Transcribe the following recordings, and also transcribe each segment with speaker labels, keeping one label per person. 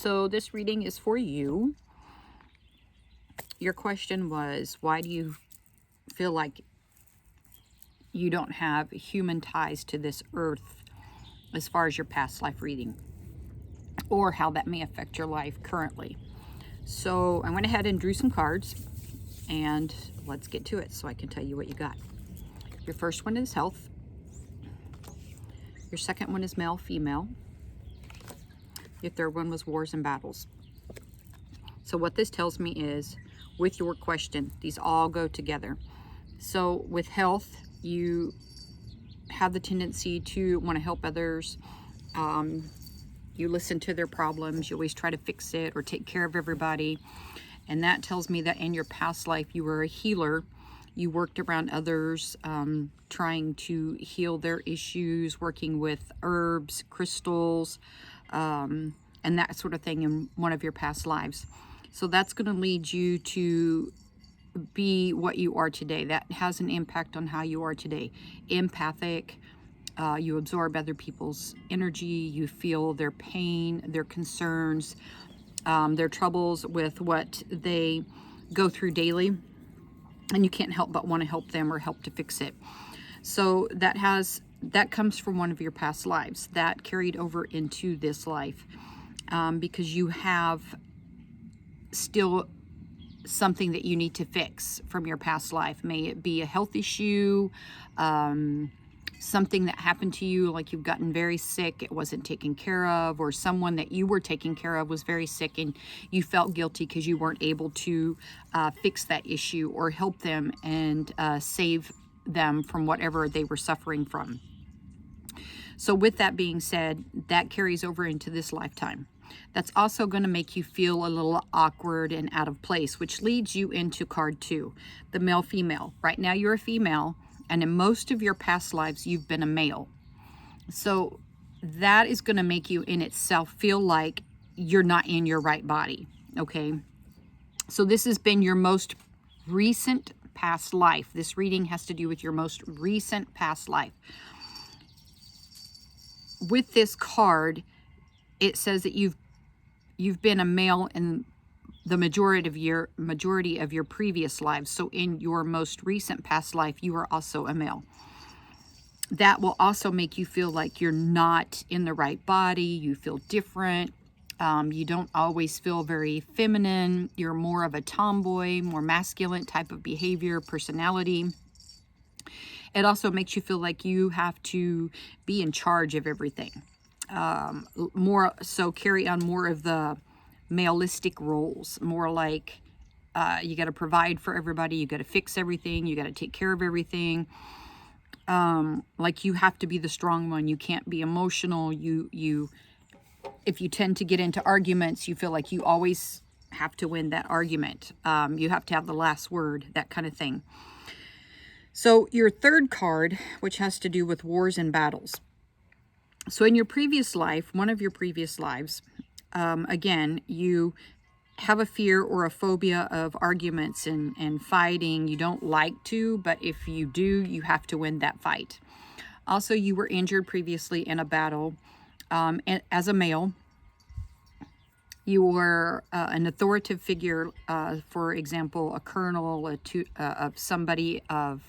Speaker 1: So this reading is for you. Your question was, why do you feel like you don't have human ties to this earth as far as your past life reading, or how that may affect your life currently? So I went ahead and drew some cards, and let's get to it so I can tell you what you got. Your first one is health. Your second one is male, female. Your third one was wars and battles. So what this tells me is, with your question, these all go together. So with health, you have the tendency to want to help others. You listen to their problems. You always try to fix it or take care of everybody. And that tells me that in your past life, you were a healer. You worked around others, trying to heal their issues, working with herbs, crystals, and that sort of thing in one of your past lives. So that's going to lead you to be what you are today. That has an impact on how you are today. Empathic, you absorb other people's energy, you feel their pain, their concerns, their troubles with what they go through daily, and you can't help but want to help them or help to fix it. So that comes from one of your past lives that carried over into this life, because you have still something that you need to fix from your past life. May it be a health issue, something that happened to you, like you've gotten very sick, it wasn't taken care of, or someone that you were taking care of was very sick and you felt guilty because you weren't able to fix that issue or help them and save them from whatever they were suffering from. So with that being said, that carries over into this lifetime. That's also going to make you feel a little awkward and out of place, which leads you into card 2, the male-female. Right now you're a female, and in most of your past lives, you've been a male. So that is going to make you in itself feel like you're not in your right body, okay? So this has been your most recent past life. This reading has to do with your most recent past life. With this card, it says that you've been a male in the majority of your previous lives. So in your most recent past life, you are also a male. That will also make you feel like you're not in the right body. You feel different. You don't always feel very feminine. You're more of a tomboy, more masculine type of behavior, personality. It also makes you feel like you have to be in charge of everything. More so carry on more of the maleistic roles, more like you got to provide for everybody, you got to fix everything, you got to take care of everything. Like you have to be the strong one. You can't be emotional. If you tend to get into arguments, you feel like you always have to win that argument. You have to have the last word, that kind of thing. So your third card, which has to do with wars and battles. So in your previous life, one of your previous lives, again, you have a fear or a phobia of arguments and fighting. You don't like to, but if you do, you have to win that fight. Also, you were injured previously in a battle. And as a male, you were an authoritative figure, for example, a colonel, of somebody of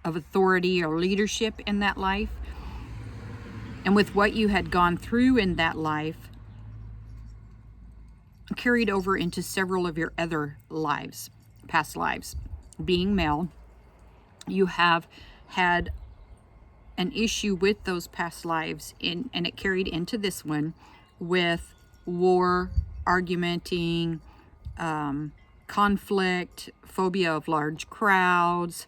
Speaker 1: authority or leadership in that life. And with what you had gone through in that life, carried over into several of your other lives, past lives. Being male, you have had an issue with those past lives, and it carried into this one with war, argumenting, conflict, phobia of large crowds,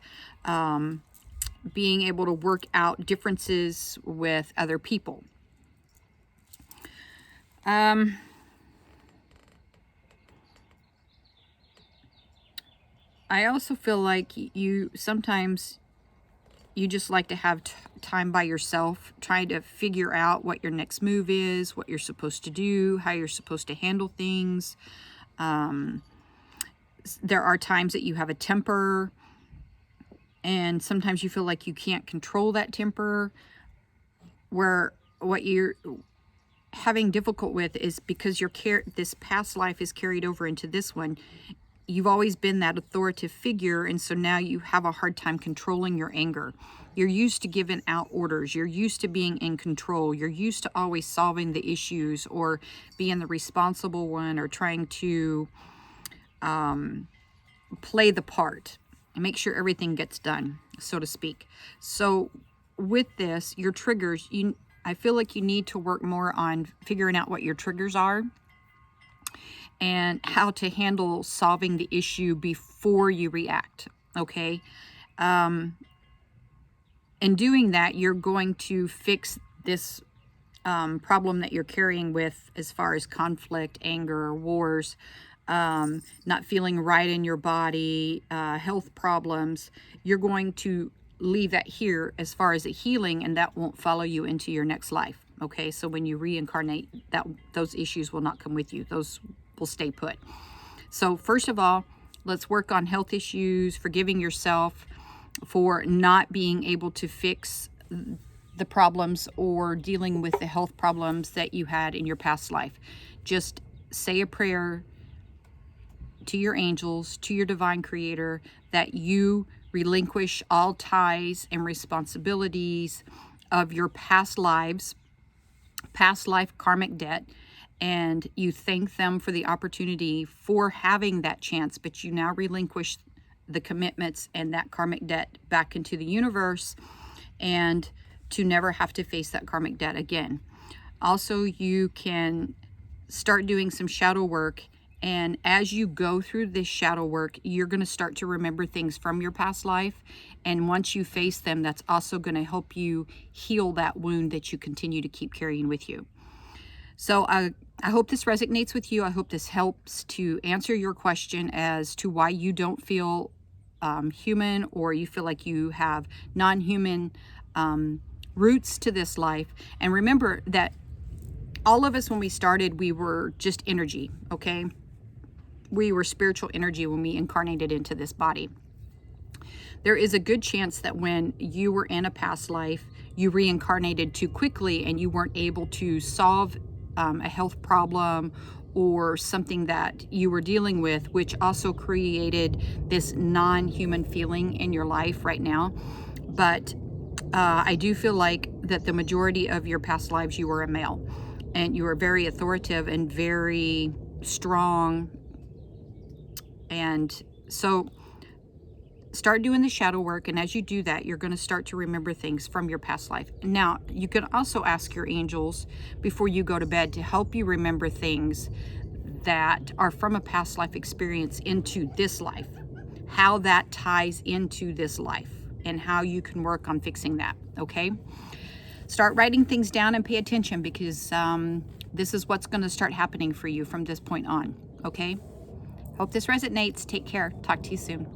Speaker 1: being able to work out differences with other people. I also feel like sometimes you just like to have time by yourself, trying to figure out what your next move is, what you're supposed to do, how you're supposed to handle things. There are times that you have a temper, and sometimes you feel like you can't control that temper, where what you're having difficult with is because this past life is carried over into this one. You've always been that authoritative figure, and so now you have a hard time controlling your anger. You're used to giving out orders. You're used to being in control. You're used to always solving the issues or being the responsible one or trying to play the part and make sure everything gets done, so to speak. So with this, your triggers, I feel like you need to work more on figuring out what your triggers are and how to handle solving the issue before you react, okay? In doing that, you're going to fix this problem that you're carrying with as far as conflict, anger, wars, not feeling right in your body, health problems. You're going to leave that here as far as the healing, and that won't follow you into your next life, okay? So when you reincarnate, those issues will not come with you. Those will stay put. So first of all, let's work on health issues, forgiving yourself for not being able to fix the problems or dealing with the health problems that you had in your past life. Just say a prayer to your angels, to your divine creator, that you relinquish all ties and responsibilities of your past lives, past life karmic debt, and you thank them for the opportunity for having that chance, but you now relinquish the commitments and that karmic debt back into the universe, and to never have to face that karmic debt again. Also, you can start doing some shadow work, and as you go through this shadow work, you're going to start to remember things from your past life, and once you face them, that's also going to help you heal that wound that you continue to keep carrying with you. So I hope this resonates with you. I hope this helps to answer your question as to why you don't feel human, or you feel like you have non-human roots to this life. And remember that all of us, when we started, we were just energy, okay? We were spiritual energy when we incarnated into this body. There is a good chance that when you were in a past life, you reincarnated too quickly and you weren't able to solve a health problem or something that you were dealing with, which also created this non-human feeling in your life right now. But I do feel like that the majority of your past lives, you were a male, and you were very authoritative and very strong. And so start doing the shadow work, and as you do that, you're going to start to remember things from your past life. Now, you can also ask your angels before you go to bed to help you remember things that are from a past life experience into this life, how that ties into this life, and how you can work on fixing that, okay? Start writing things down and pay attention, because this is what's going to start happening for you from this point on, okay? Hope this resonates. Take care. Talk to you soon.